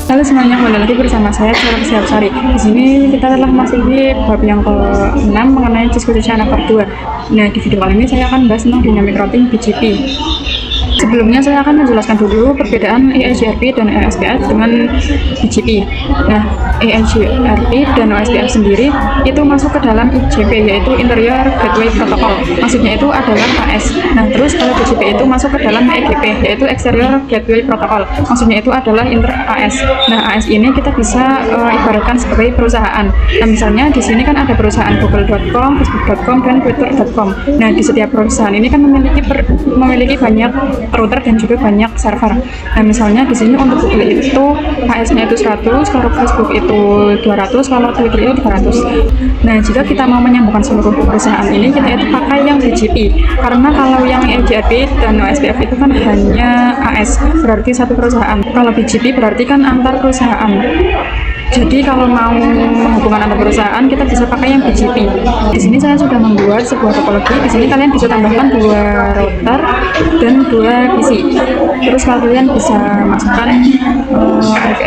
Halo semuanya, kembali lagi bersama saya Cara Sari. Di sini kita telah masih di bab yang ke-6 mengenai diskusi anak part 2. Nah, di video kali ini saya akan bahas tentang dynamic routing BGP. Sebelumnya saya akan menjelaskan dulu perbedaan EIGRP dan OSPF dengan BGP. Nah, EIGRP dan OSPF sendiri itu masuk ke dalam IGP, yaitu Interior Gateway Protocol. Maksudnya itu adalah AS. Nah, terus kalau BGP itu masuk ke dalam EGP, yaitu Exterior Gateway Protocol. Maksudnya itu adalah inter AS. Nah, AS ini kita bisa ibaratkan sebagai perusahaan. Nah, misalnya di sini kan ada perusahaan Google.com, Facebook.com, dan Twitter.com. Nah, di setiap perusahaan ini kan memiliki banyak router dan juga banyak server. Nah, misalnya di sini untuk Google itu AS-nya itu 100, kalau Facebook itu 200, kalau Twitter itu 300. Nah, jika kita mau menyambungkan seluruh perusahaan ini, kita itu pakai yang BGP. Karena kalau yang EIGRP dan OSPF itu kan hanya AS, berarti satu perusahaan. Kalau BGP berarti kan antar perusahaan. Jadi kalau mau menghubungkan antar perusahaan, kita bisa pakai yang BGP. Di sini saya sudah membuat sebuah topologi. Di sini kalian bisa tambahkan 2 router dan 2 PC. Terus kalian bisa masukkan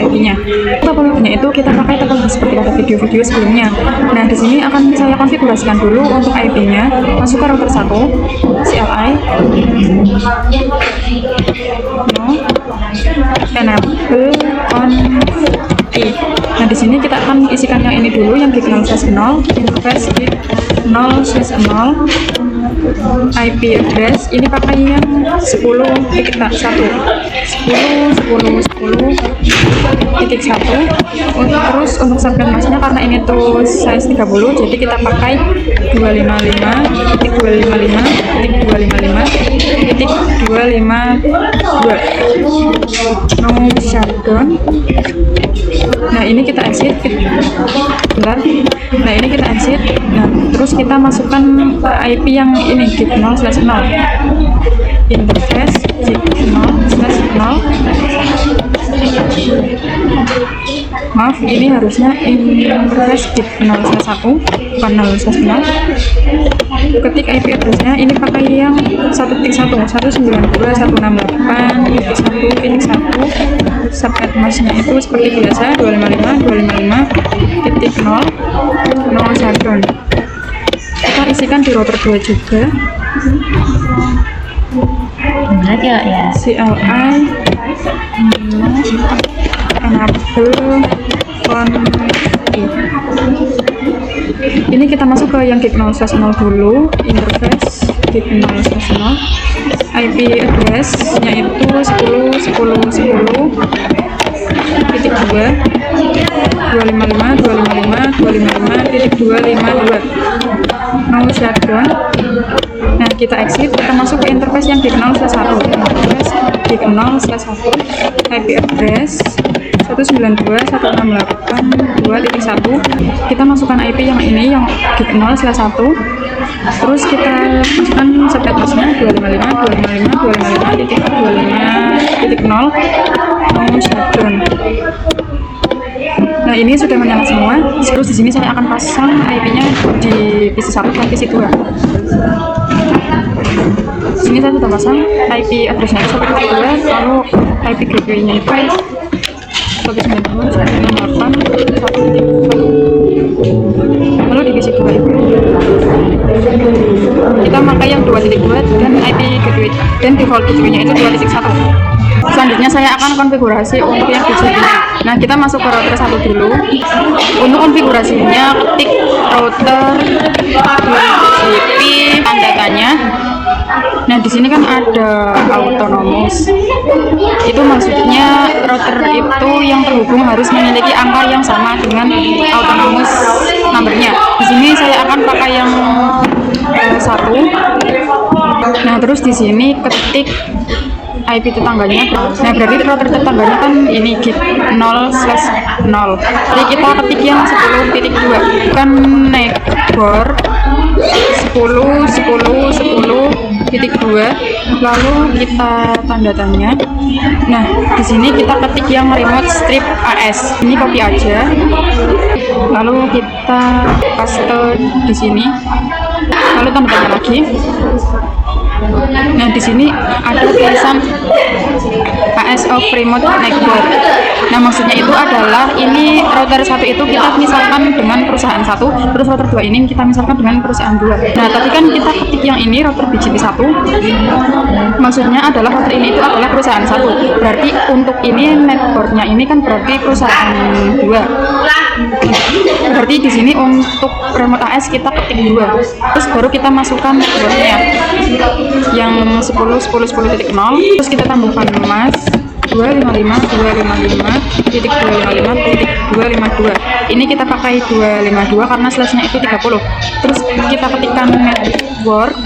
IP-nya. Topologinya itu kita pakai topologi seperti pada video-video sebelumnya. Nah, di sini akan saya konfigurasikan dulu untuk IP-nya. Masuk ke router 1, CLI, enable on Nah, di sini kita akan isikan yang ini dulu, yang gig 0/0, interface gig 0/0, IP address ini pakai yang 10.1, terus untuk subnet masknya karena ini tuh size 30, jadi kita pakai 255.255.255.252 no shutdown. Nah, ini kita exit, bentar. Nah, ini kita exit. Nah, terus kita masukkan IP yang ini gig 0/0, interface gig 0/0. Maaf, ini harusnya interface gig 0/1 bukan 0/0. Ketik IP addressnya ini pakai yang 192.168.1 subnet masknya itu seperti biasa 255.255.0 no shutdown. Kita isikan di router 2 juga. Berat ya? CLI enable on ini kita masuk ke yang gig 0/0 dulu, interface gig 0/0, IP address-nya itu 10.10.10.255.255.252 no shutdown. Nah, kita exit, kita masuk ke interface yang gig 0/1, interface gig 0/1, IP address 192.168.2.1. Kita masukkan IP yang ini, yang gig 0/1. Terus kita masukkan subnet masknya 255.255.255.0 no shutdown. Nah, ini sudah menyala semua. Terus di sini saya akan pasang IP-nya di PC 1 dan PC 2. Di sini saya sudah pasang IP address-nya 192, lalu IP gateway-nya itu 192.168.1.1. Lalu di PC 2 itu kita pakai yang 2.2 dan IP gateway dan default gateway-nya itu 2.1. Selanjutnya saya akan konfigurasi untuk yang BGP. Nah, kita masuk ke router 1 dulu. Untuk konfigurasinya ketik router BGP tanda tanya. Nah, di sini kan ada autonomous. Itu maksudnya router itu yang terhubung harus memiliki angka yang sama dengan autonomous numbernya. Di sini saya akan pakai yang 1. Nah, terus di sini ketik IP tetangganya. Nah, berarti router tetangganya kan ini gig 0/0. Jadi kita ketik yang 10.2, bukan netbor 10.10.10.2, lalu kita tanda tanya. Nah, di sini kita ketik yang remote strip AS. Ini copy aja. Lalu kita paste di sini. Lalu tanda tanya lagi. Nah, di sini ada tulisan as of remote network. Nah, maksudnya itu adalah ini router 1 itu kita misalkan dengan perusahaan 1, terus router 2 ini kita misalkan dengan perusahaan 2. Nah, tadi kan kita ketik yang ini router BGP 1, maksudnya adalah router ini itu adalah perusahaan 1. Berarti untuk ini networknya ini kan berarti perusahaan 2. Berarti di sini untuk remote AS kita ketik 2, terus baru kita masukkan networknya yang 10.10.10.0, terus kita tambahkan mas 255.255.255.252. Ini kita pakai 252 karena slashnya itu 30. Terus kita ketikkan network,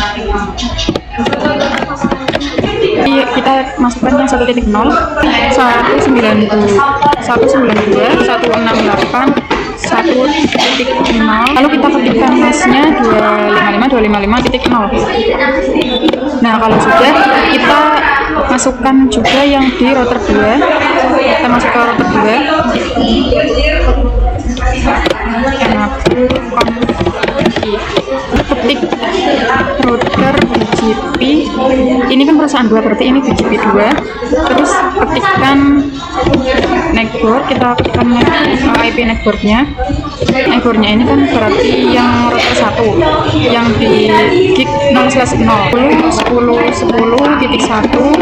kita masukkan yang 1.0 192 192 168 1.0, lalu kita ketikkan masnya 255.255.0. Nah, kalau sudah, kita masukkan juga yang di router 2. Kita masuk ke router 2. Ketik router BGP, ini kan perusahaan 2, berarti ini BGP 2. Terus ketikkan network, kita ketikkan IP networknya. Networknya ini kan berarti yang router 1 yang di gig 0/0 10.10.10.1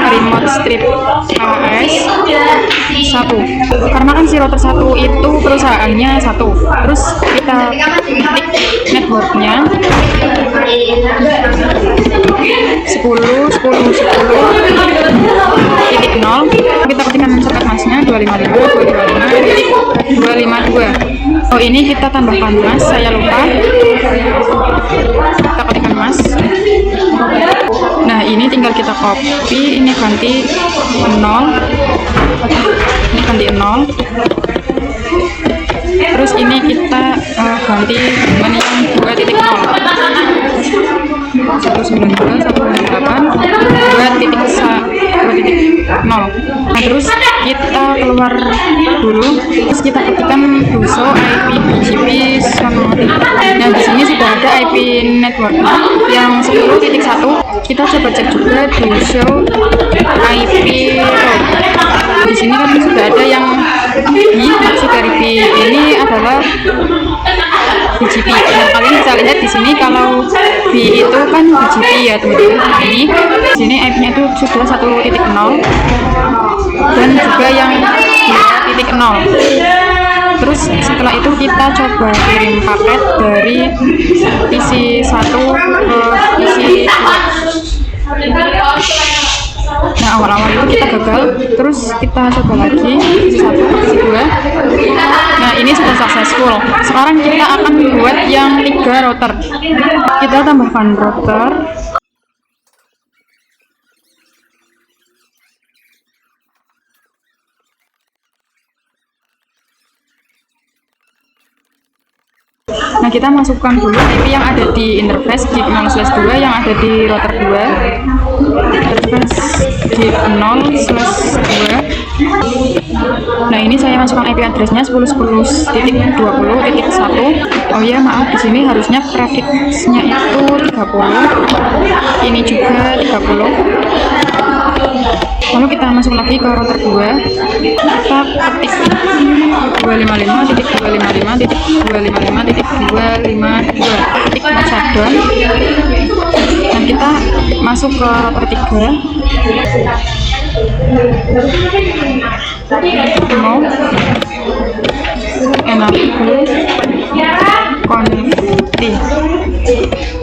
remote strip AS 1, karena kan si router 1 itu perusahaannya 1. Terus kita ketik networknya 10.10.10.0, kita ketikkan sekat masnya 255.255.252. Oh, ini kita tambahkan mas, saya lupa, kita ketikkan mas. Nah, ini tinggal kita copy, ini ganti 0, ini ganti 0. Terus ini kita ganti dengan yang 2.0 192.168.2.0. Nah, terus kita keluar dulu, terus kita ketikkan duso IP BGP sonotik. Nah, di sini sudah ada IP networknya yang 10.1. Kita coba cek juga duso IP route. Di sini kan sudah ada yang B, maksud dari B ini adalah BGP. Nah, kalian bisa lihat di sini kalau B itu kan BGP ya, teman-teman. Nah, ini di sini IP-nya itu sudah 1.0 dan juga yang 2.0. Terus setelah itu kita coba kirim paket dari PC 1 ke PC 2. Nah, awal-awal itu kita gagal, terus kita coba lagi PC 1 ke PC 2. Nah, ini sudah successful. Sekarang kita akan buat yang 3 router. Kita tambahkan router. Nah, kita masukkan dulu IP yang ada di interface gig 0/2 yang ada di router 2. Interface gig 0/2. Nah, ini saya masukkan IP addressnya 10.10.20.1. Oh ya, maaf, di sini harusnya prefixnya itu 30. Ini juga 30. Lalu kita masuk lagi ke router 2. Kita ketik 255.255.255.252, ketik shutdown. Dan kita masuk ke router 3. Mau enable connecting.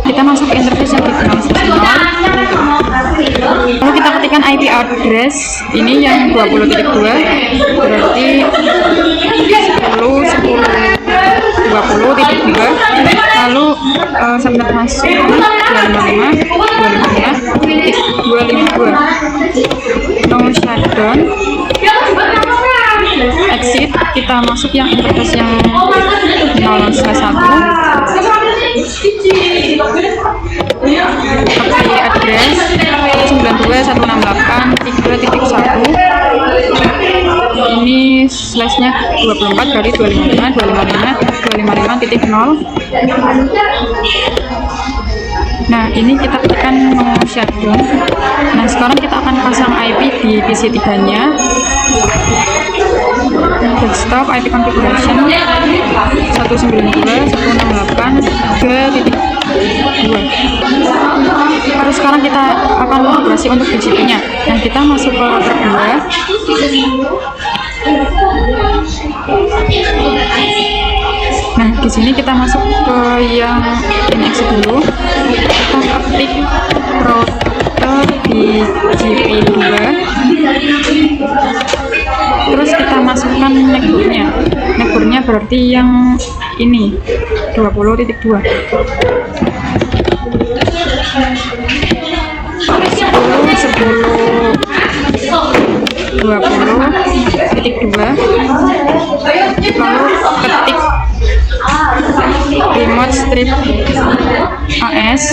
Kita masuk ke interface yang di 0/0. Lalu kita ketikkan IP address ini yang 20.2, berarti 10.10.20.2. Lalu subnet masuk 255.255.252. No shutdown. Exit, kita masuk yang interface yang 0/1. IP address 92.168.3.1. Ini slashnya 24 dari 255.255.255.0. Nah, ini kita tekan mau shutdown. Nah, sekarang kita akan pasang IP di PC 3-nya. Desktop IP configuration 192.168.3.2. Terus sekarang kita akan konfigurasi untuk BGP-nya. Nah, kita masuk ke router 2. Nah, di sini kita masuk ke yang NX dulu. Kita ketik router di BGP 2. Terus kita masukkan networknya. Networknya berarti yang ini 20.2. 20.2. Lalu ketik remote strip AS.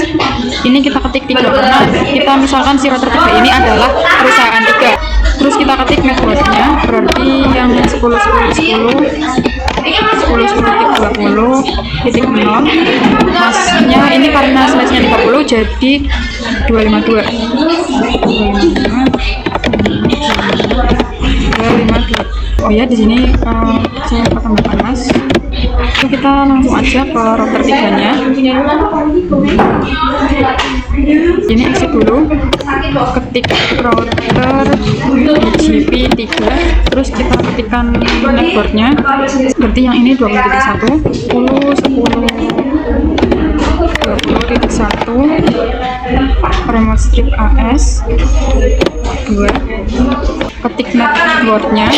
Ini kita ketik 3 karena kita misalkan si router 3 ini adalah perusahaan 3. Terus kita ketik networknya berarti yang 10.10.10.10.20.0. Masnya ini karena size-nya 30 jadi 252. Oh ya, di sini saya tambahkan mas. Kita langsung aja ke router 3-nya. Ini exit dulu, ketik router BGP 3, terus kita ketikkan networknya seperti yang ini 20.1, 20.1, remote strip AS 2, ketik networknya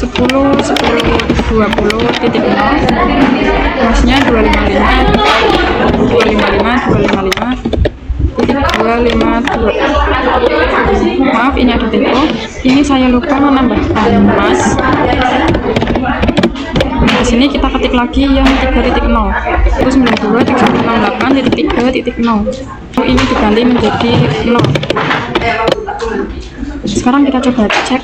10.10.20.0, masnya 255.255.252. Maaf, ini ada typo. Ini saya lupa menambahkan mas. Di sini kita ketik lagi yang 3.0, terus 92.168.3.0. Ini diganti menjadi 0. Sekarang kita coba cek.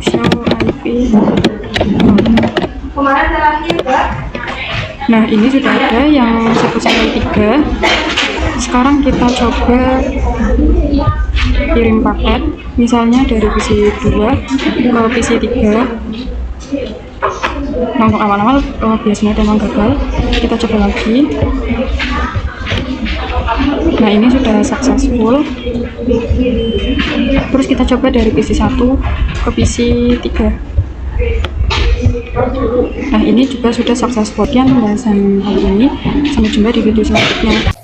Show IP. Nah, ini sudah ada yang 1.3. Sekarang kita coba kirim paket, misalnya dari PC 2 ke PC 3. Nah, untuk awal-awal biasanya memang gagal. Kita coba lagi. Nah, ini sudah successful. Terus kita coba dari PC 1 ke PC 3. Nah, ini juga sudah successful. Sekian pembahasan kali ini. Sampai jumpa di video selanjutnya.